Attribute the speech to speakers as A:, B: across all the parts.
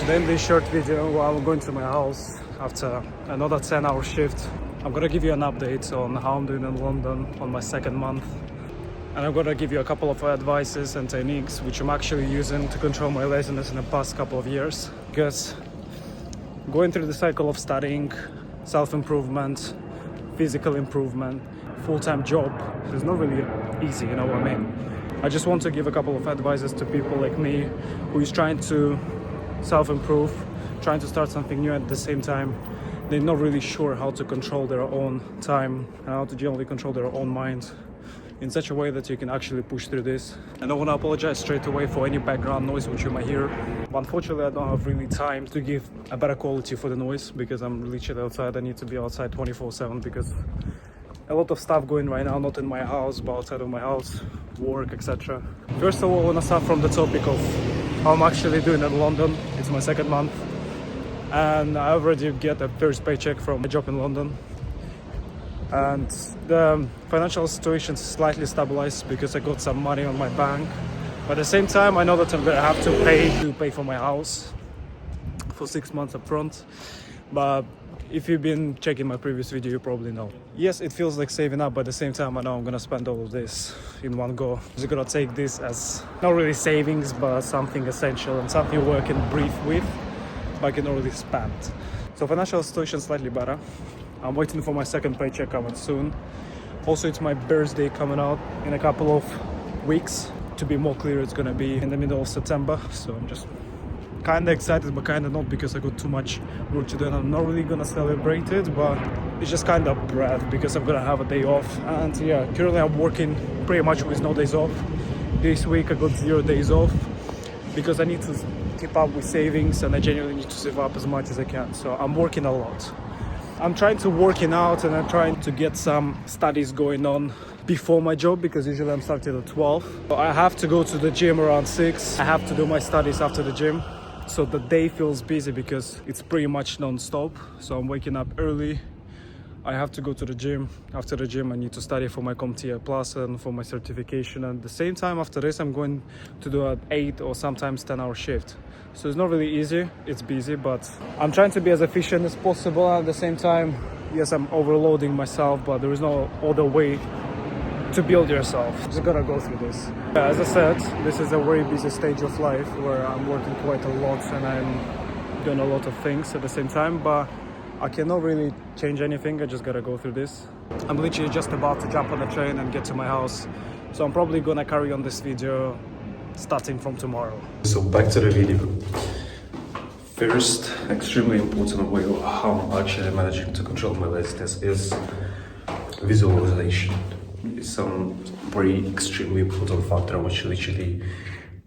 A: Today in this short video, while I'm going to my house after another 10-hour shift, I'm gonna give you an update on how I'm doing in London on my second month. And I'm gonna give you a couple of advices and techniques which I'm actually using to control my laziness in the past couple of years. Because going through the cycle of studying, self-improvement, physical improvement, full-time job is not really easy, you know what I mean? I just want to give a couple of advices to people like me who is trying to self-improve, trying to start something new at the same time. They're not really sure how to control their own time and how to generally control their own mind in such a way that you can actually push through this. And I want to apologize straight away for any background noise which you might hear. But unfortunately, I don't have really time to give a better quality for the noise because I'm literally outside. I need to be outside 24/7 because a lot of stuff going right now, not in my house, but outside of my house, work, etc. First of all, I want to start from the topic of how I'm actually doing in London. It's my second month, and I already get a first paycheck from a job in London. And the financial situation is slightly stabilized because I got some money on my bank. But at the same time, I know that I'm gonna have to pay for my house for 6 months up front. But if you've been checking my previous video, you probably know. Yes, it feels like saving up, but at the same time, I know I'm gonna spend all of this in one go. I'm just gonna take this as not really savings, but something essential and something where I can breathe with, but I can already spend. So financial situation is slightly better. I'm waiting for my second paycheck coming soon. Also, it's my birthday coming out in a couple of weeks. To be more clear, it's gonna be in the middle of September. So I'm just kind of excited, but kind of not, because I got too much work to do and I'm not really gonna celebrate it, but it's just kind of breath because I'm gonna have a day off. And yeah, currently I'm working pretty much with no days off. This week I got 0 days off because I need to keep up with savings and I genuinely need to save up as much as I can. So I'm working a lot. I'm trying to working out and I'm trying to get some studies going on before my job because usually I'm starting at 12. So I have to go to the gym around 6. I have to do my studies after the gym. So the day feels busy because it's pretty much non-stop. So I'm waking up early. I have to go to the gym. After the gym, I need to study for my CompTIA Plus and for my certification. And at the same time, after this, I'm going to do an 8 or sometimes 10-hour shift. So it's not really easy. It's busy, but I'm trying to be as efficient as possible. At the same time, yes, I'm overloading myself, but there is no other way to build yourself. Just gotta go through this. As I said, this is a very busy stage of life where I'm working quite a lot and I'm doing a lot of things at the same time, but I cannot really change anything. I just gotta go through this. I'm literally just about to jump on the train and get to my house. So I'm probably gonna carry on this video starting from tomorrow. So back to the video. First, extremely important way of how I'm actually managing to control my laziness is visualization. It's some very extremely important factor which literally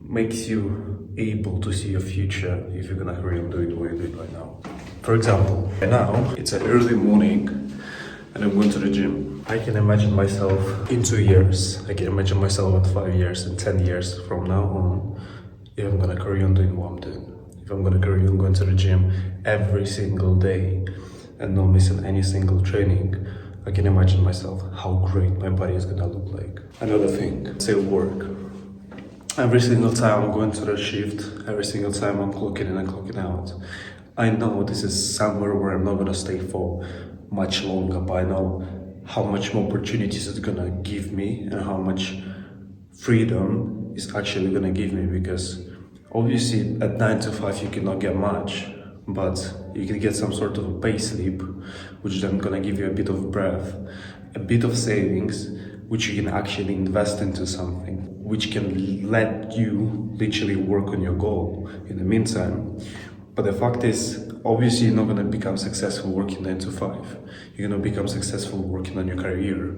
A: makes you able to see your future if you're gonna carry on doing what you're doing right now. For example, right now it's an early morning and I'm going to the gym. I can imagine myself in 2 years. I can imagine myself in 5 years and 10 years from now on if I'm gonna carry on doing what I'm doing. If I'm gonna carry on going to the gym every single day and not missing any single training, I can imagine myself how great my body is gonna look like. Another thing, say work. Every single time I'm going to the shift, every single time I'm clocking in and clocking out, I know this is somewhere where I'm not gonna stay for much longer, but I know how much more opportunities it's gonna give me and how much freedom it's actually gonna give me, because obviously at 9 to 5 you cannot get much, but you can get some sort of a pay slip, which then gonna give you a bit of breath, a bit of savings, which you can actually invest into something, which can let you literally work on your goal in the meantime. But the fact is, obviously you're not gonna become successful working 9 to 5. You're gonna become successful working on your career.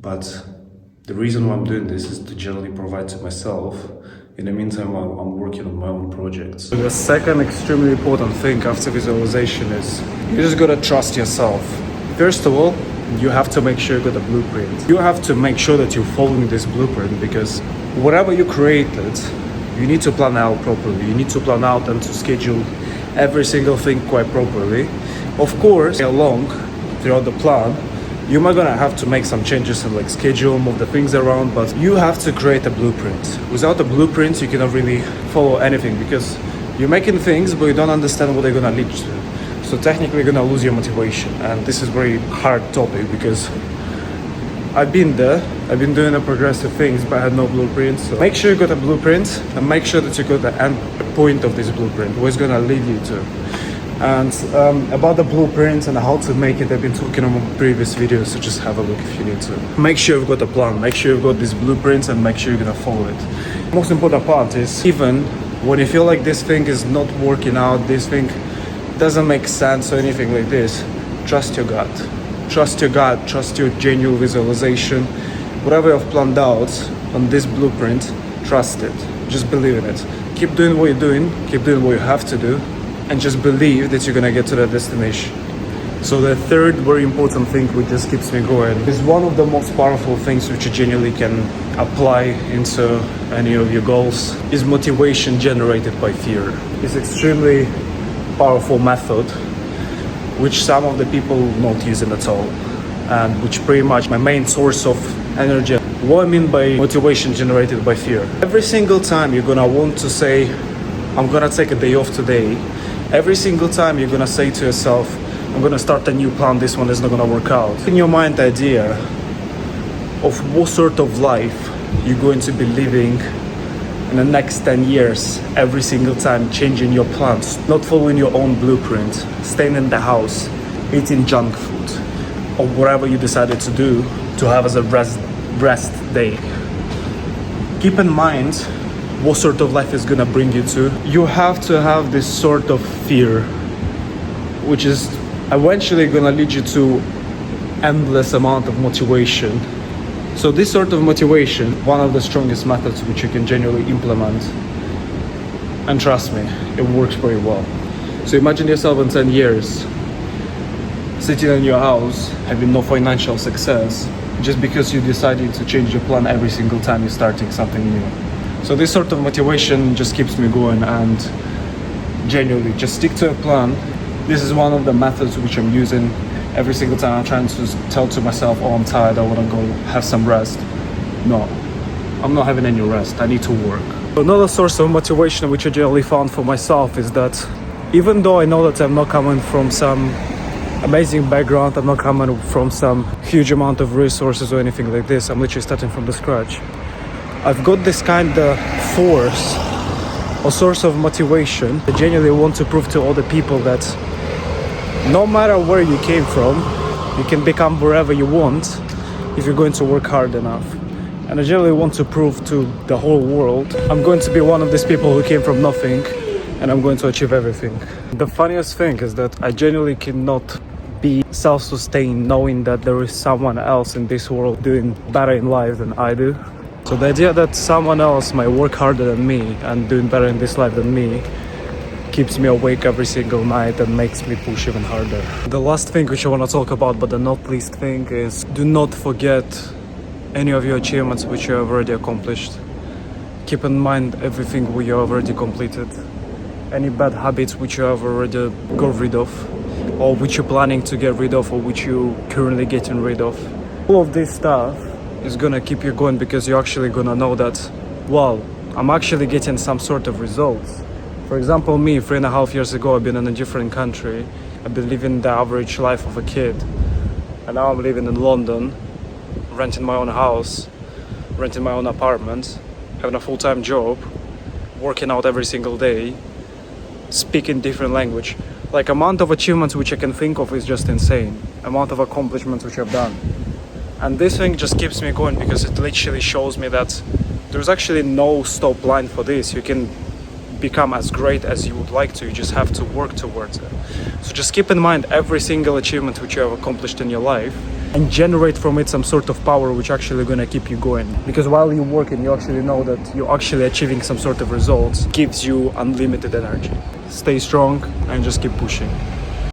A: But the reason why I'm doing this is to generally provide to myself. In the meantime, while I'm working on my own projects. The second extremely important thing after visualization is you just gotta trust yourself. First of all, you have to make sure you got a blueprint. You have to make sure that you're following this blueprint, because whatever you created, you need to plan out properly. You need to plan out and to schedule every single thing quite properly. Of course, along throughout the plan, you might gonna have to make some changes and like schedule, move the things around, but you have to create a blueprint. Without a blueprint, you cannot really follow anything, because You're making things, but you don't understand what they're gonna lead to. So technically you're gonna lose your motivation. And this is very hard topic because I've been there. I've been doing the progressive things, but I had no blueprint. So make sure you got a blueprint and make sure that you got the end point of this blueprint, where it's gonna lead you to. And about the blueprint and how to make it, I've been talking on previous videos, so just have a look if you need to. Make sure you've got a plan, make sure you've got these blueprints and make sure you're gonna follow it. The most important part is, even when you feel like this thing is not working out, this thing doesn't make sense or anything like this, trust your gut. Trust your gut, trust your genuine visualization. Whatever you've planned out on this blueprint, trust it. Just believe in it. Keep doing what you're doing, keep doing what you have to do, and just believe that you're gonna get to that destination. So the third very important thing which just keeps me going is one of the most powerful things which you genuinely can apply into any of your goals is motivation generated by fear. It's extremely powerful method which some of the people not using at all, and which pretty much my main source of energy. What I mean by motivation generated by fear, every single time you're gonna want to say, I'm gonna take a day off today, every single time you're gonna say to yourself, I'm gonna start a new plan, this one is not gonna work out. In your mind, the idea of what sort of life you're going to be living in the next 10 years, every single time changing your plans, not following your own blueprint, staying in the house, eating junk food, or whatever you decided to do to have as a rest day. Keep in mind what sort of life is gonna bring you to. You have to have this sort of fear, which is eventually gonna lead you to endless amount of motivation. So this sort of motivation, one of the strongest methods which you can genuinely implement, and trust me, it works very well. So imagine yourself in 10 years sitting in your house having no financial success just because you decided to change your plan every single time you're starting something new. So this sort of motivation just keeps me going, and genuinely just stick to a plan. This is one of the methods which I'm using every single time I'm trying to tell to myself, oh, I'm tired, I want to go have some rest. No, I'm not having any rest, I need to work. Another source of motivation which I generally found for myself is that even though I know that I'm not coming from some amazing background, I'm not coming from some huge amount of resources or anything like this, I'm literally starting from the scratch. I've got this kind of force or source of motivation. I genuinely want to prove to other people that no matter where you came from, you can become wherever you want if you're going to work hard enough. And I generally want to prove to the whole world I'm going to be one of these people who came from nothing and I'm going to achieve everything. The funniest thing is that I genuinely cannot be self-sustained knowing that there is someone else in this world doing better in life than I do. So the idea that someone else might work harder than me and doing better in this life than me keeps me awake every single night and makes me push even harder. The last thing which I want to talk about, but the not least thing, is do not forget any of your achievements which you have already accomplished. Keep in mind everything we have already completed. Any bad habits which you have already got rid of, or which you're planning to get rid of, or which you're currently getting rid of. All of this stuff is gonna keep you going because you're actually gonna know that, well, I'm actually getting some sort of results. For example, me, 3.5 years ago, I've been in a different country. I've been living the average life of a kid. And now I'm living in London, renting my own house, renting my own apartment, having a full-time job, working out every single day, speaking different language. Like, amount of achievements which I can think of is just insane. Amount of accomplishments which I've done. And this thing just keeps me going because it literally shows me that there's actually no stop line for this. You can become as great as you would like to, you just have to work towards it. So just keep in mind every single achievement which you have accomplished in your life and generate from it some sort of power which actually gonna keep you going. Because while you're working, you actually know that you're actually achieving some sort of results, gives you unlimited energy. Stay strong and just keep pushing.